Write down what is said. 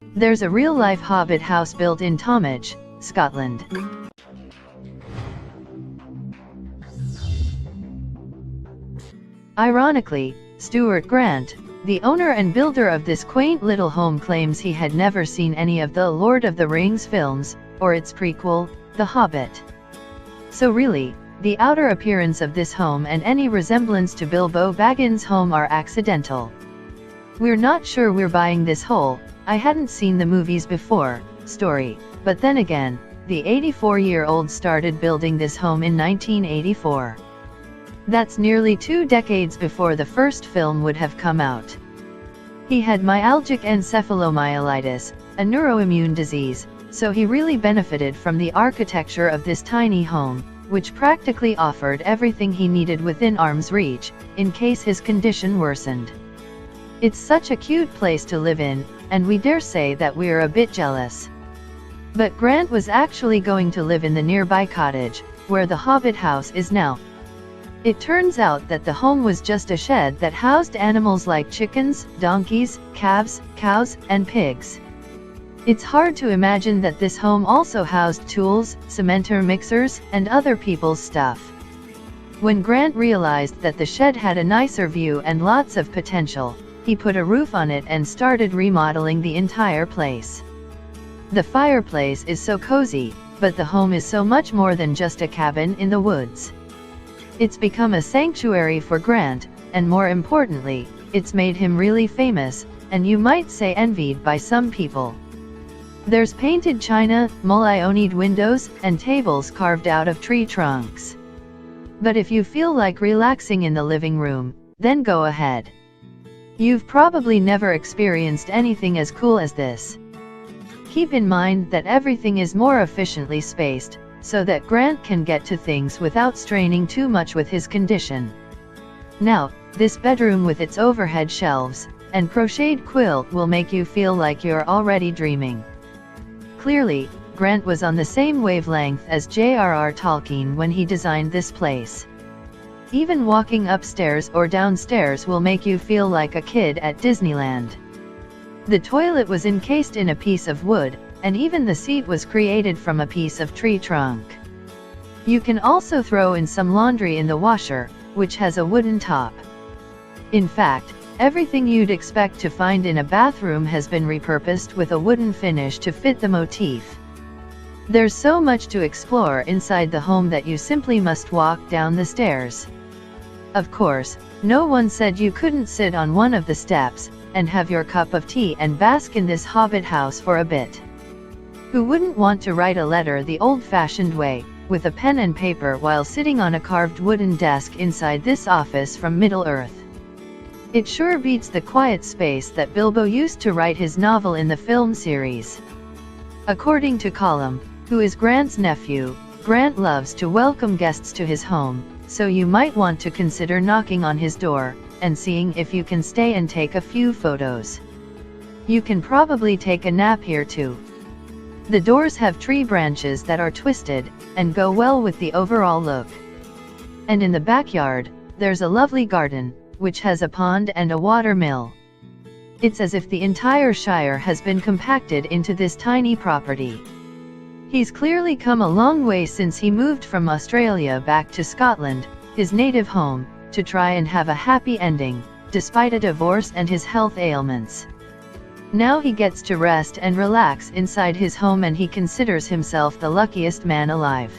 There's a real-life Hobbit house built in Tomich, Scotland. Ironically, Stuart Grant, the owner and builder of this quaint little home, claims he had never seen any of the Lord of the Rings films, or its prequel, The Hobbit. So really, the outer appearance of this home and any resemblance to Bilbo Baggins' home are accidental. "We're not sure we're buying this whole, I hadn't seen the movies before" story, but then again, the 84-year-old started building this home in 1984. That's nearly 2 decades before the first film would have come out. He had myalgic encephalomyelitis, a neuroimmune disease, so he really benefited from the architecture of this tiny home, which practically offered everything he needed within arm's reach, in case his condition worsened. It's such a cute place to live in, and we dare say that we're a bit jealous. But Grant was actually going to live in the nearby cottage, where the Hobbit house is now. It turns out that the home was just a shed that housed animals like chickens, donkeys, calves, cows, and pigs. It's hard to imagine that this home also housed tools, cementer mixers, and other people's stuff. When Grant realized that the shed had a nicer view and lots of potential, he put a roof on it and started remodeling the entire place. The fireplace is so cozy, but the home is so much more than just a cabin in the woods. It's become a sanctuary for Grant, and more importantly, it's made him really famous, and you might say envied by some people. There's painted china, mullionied windows, and tables carved out of tree trunks. But if you feel like relaxing in the living room, then go ahead. You've probably never experienced anything as cool as this. Keep in mind that everything is more efficiently spaced, so that Grant can get to things without straining too much with his condition. Now, this bedroom with its overhead shelves and crocheted quilt will make you feel like you're already dreaming. Clearly, Grant was on the same wavelength as J.R.R. Tolkien when he designed this place. Even walking upstairs or downstairs will make you feel like a kid at Disneyland. The toilet was encased in a piece of wood, and even the seat was created from a piece of tree trunk. You can also throw in some laundry in the washer, which has a wooden top. In fact, everything you'd expect to find in a bathroom has been repurposed with a wooden finish to fit the motif. There's so much to explore inside the home that you simply must walk down the stairs. Of course, no one said you couldn't sit on one of the steps and have your cup of tea and bask in this Hobbit house for a bit. Who wouldn't want to write a letter the old-fashioned way, with a pen and paper while sitting on a carved wooden desk inside this office from Middle-earth? It sure beats the quiet space that Bilbo used to write his novel in the film series. According to Colum, who is Grant's nephew, Grant loves to welcome guests to his home, so you might want to consider knocking on his door and seeing if you can stay and take a few photos. You can probably take a nap here too. The doors have tree branches that are twisted and go well with the overall look. And in the backyard, there's a lovely garden, which has a pond and a water mill. It's as if the entire Shire has been compacted into this tiny property. He's clearly come a long way since he moved from Australia back to Scotland, his native home, to try and have a happy ending, despite a divorce and his health ailments. Now he gets to rest and relax inside his home, and he considers himself the luckiest man alive.